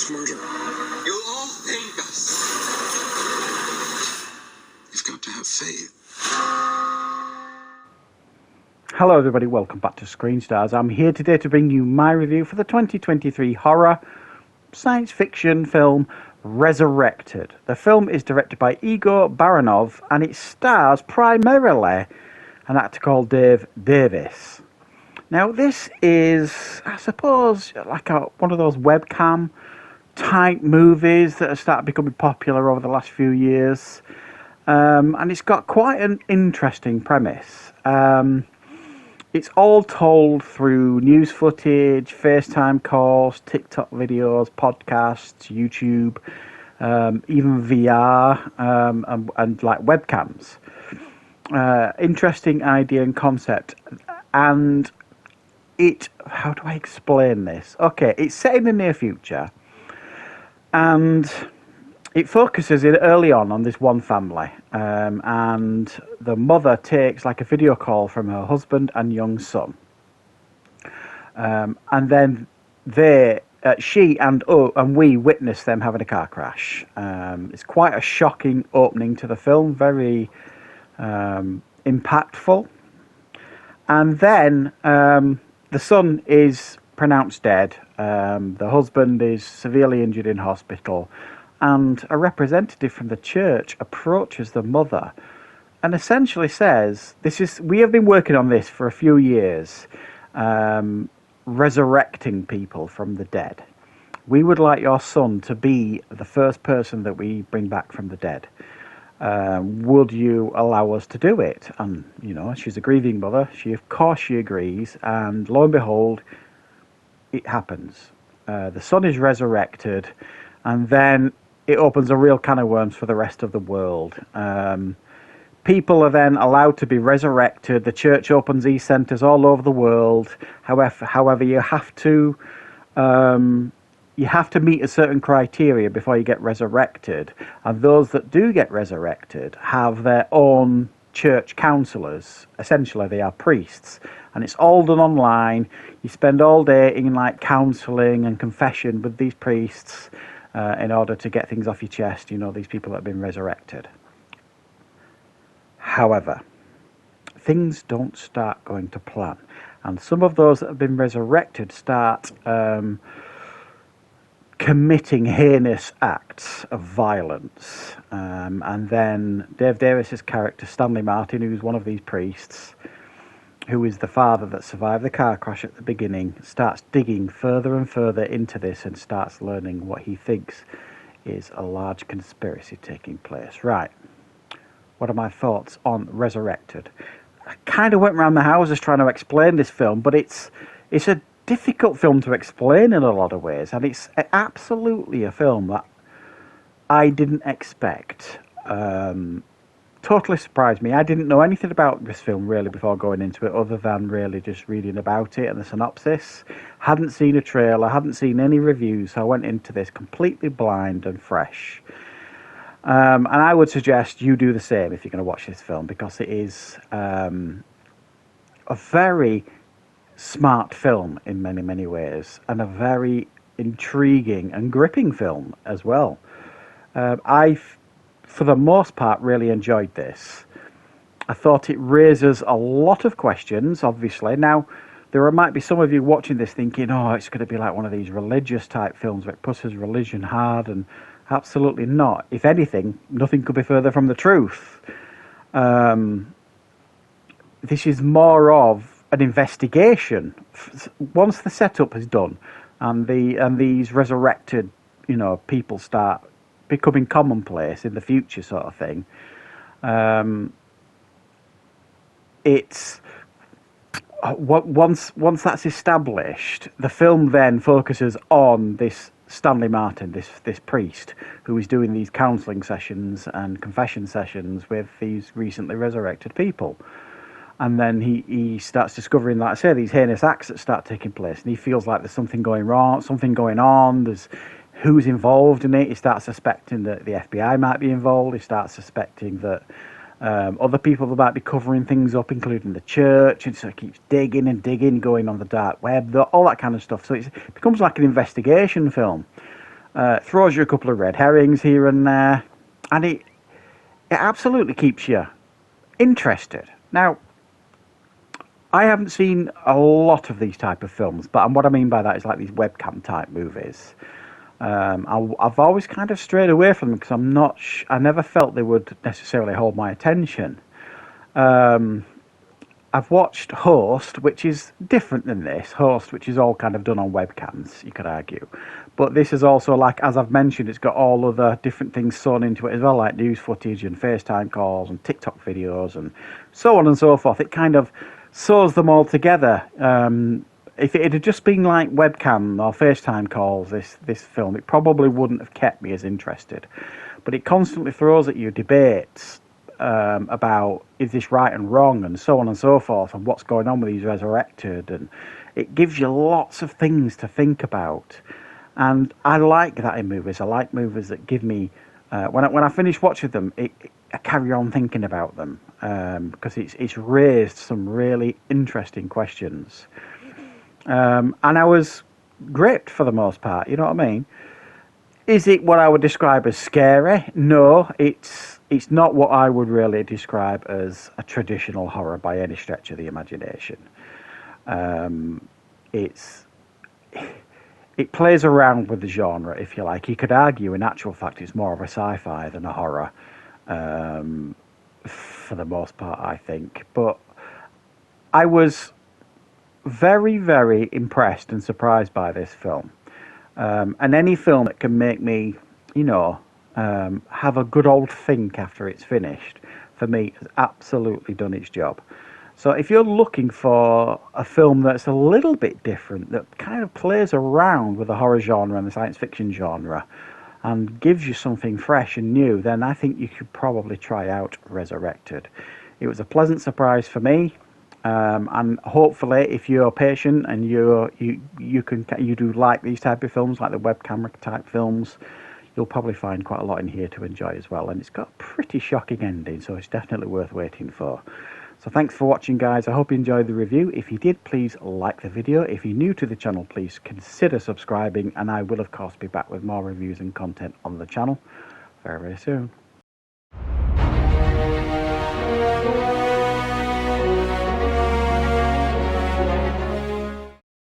mass murder. You'll all thank us. You've got to have faith. Hello everybody, welcome back to Screenstars. I'm here today to bring you my review for the 2023 horror science fiction film Resurrected. The film is directed by Igor Baranov and it stars primarily an actor called Dave Davis. Now this is, I suppose, like one of those webcam type movies that have started becoming popular over the last few years. And it's got quite an interesting premise. It's all told through news footage, FaceTime calls, TikTok videos, podcasts, YouTube, even VR, and like webcams. Interesting idea and concept. And how do I explain this? Okay, it's set in the near future. And it focuses early on this one family, and the mother takes like a video call from her husband and young son, and then she and we witness them having a car crash. It's quite a shocking opening to the film, very impactful, and then the son is pronounced dead. The husband is severely injured in hospital. And a representative from the church approaches the mother and essentially says, we have been working on this for a few years, resurrecting people from the dead. We would like your son to be the first person that we bring back from the dead. Would you allow us to do it? And, she's a grieving mother. Of course she agrees. And lo and behold, it happens. The son is resurrected. And then it opens a real can of worms for the rest of the world. People are then allowed to be resurrected. The church opens e-centers all over the world. However, you have to meet a certain criteria before you get resurrected. And those that do get resurrected have their own church counselors. Essentially, they are priests. And it's all done online. You spend all day in counseling and confession with these priests, in order to get things off your chest, these people that have been resurrected. However, things don't start going to plan. And some of those that have been resurrected start committing heinous acts of violence. And then Dave Davis's character, Stanley Martin, who's one of these priests, who is the father that survived the car crash at the beginning, starts digging further and further into this and starts learning what he thinks is a large conspiracy taking place. Right. What are my thoughts on Resurrected? I kind of went around the houses trying to explain this film, but it's a difficult film to explain in a lot of ways, and it's absolutely a film that I didn't expect. Totally surprised me. I didn't know anything about this film really before going into it, other than really just reading about it and the synopsis. Hadn't seen a trailer, hadn't seen any reviews, so I went into this completely blind and fresh. And I would suggest you do the same if you're going to watch this film, because it is a very smart film in many, many ways, and a very intriguing and gripping film as well. For the most part, really enjoyed this. I thought it raises a lot of questions, obviously. Now, there might be some of you watching this thinking, it's going to be like one of these religious type films where it pushes religion hard, and absolutely not. If anything, nothing could be further from the truth. This is more of an investigation. Once the setup is done, and these resurrected, people start becoming commonplace in the future, sort of thing. It's once that's established, the film then focuses on this Stanley Martin, this priest who is doing these counselling sessions and confession sessions with these recently resurrected people. And then he starts discovering, like I say, these heinous acts that start taking place, and he feels like there's something going on. There's who's involved in it. He starts suspecting that the FBI might be involved. He starts suspecting that other people might be covering things up, including the church, and so he keeps digging, going on the dark web, all that kind of stuff. So it becomes like an investigation film. Throws you a couple of red herrings here and there, and it absolutely keeps you interested. Now, I haven't seen a lot of these type of films, but what I mean by that is like these webcam type movies. I've always kind of strayed away from them because I never felt they would necessarily hold my attention. I've watched Host, which is different than this. Host, which is all kind of done on webcams, you could argue. But this is also, like, as I've mentioned, it's got all other different things sewn into it as well, like news footage and FaceTime calls and TikTok videos and so on and so forth. It kind of sews them all together. If it had just been like webcam or FaceTime calls, this film, it probably wouldn't have kept me as interested. But it constantly throws at you debates about is this right and wrong and so on and so forth, and what's going on with these Resurrected, and it gives you lots of things to think about. And I like that in movies. I like movies that give me when I finish watching them, I carry on thinking about them because it's raised some really interesting questions. And I was gripped for the most part, you know what I mean? Is it what I would describe as scary? No, it's not what I would really describe as a traditional horror by any stretch of the imagination. It plays around with the genre, if you like. You could argue, in actual fact, it's more of a sci-fi than a horror, for the most part, I think. But I was very, very impressed and surprised by this film. And any film that can make me, have a good old think after it's finished, for me, has absolutely done its job. So if you're looking for a film that's a little bit different, that kind of plays around with the horror genre and the science fiction genre, and gives you something fresh and new, then I think you should probably try out Resurrected. It was a pleasant surprise for me. And hopefully, if you're patient and you do like these type of films, like the web camera type films, you'll probably find quite a lot in here to enjoy as well. And it's got a pretty shocking ending, so it's definitely worth waiting for. So thanks for watching, guys. I hope you enjoyed the review. If you did, please like the video. If you're new to the channel, please consider subscribing, and I will of course be back with more reviews and content on the channel very, very soon.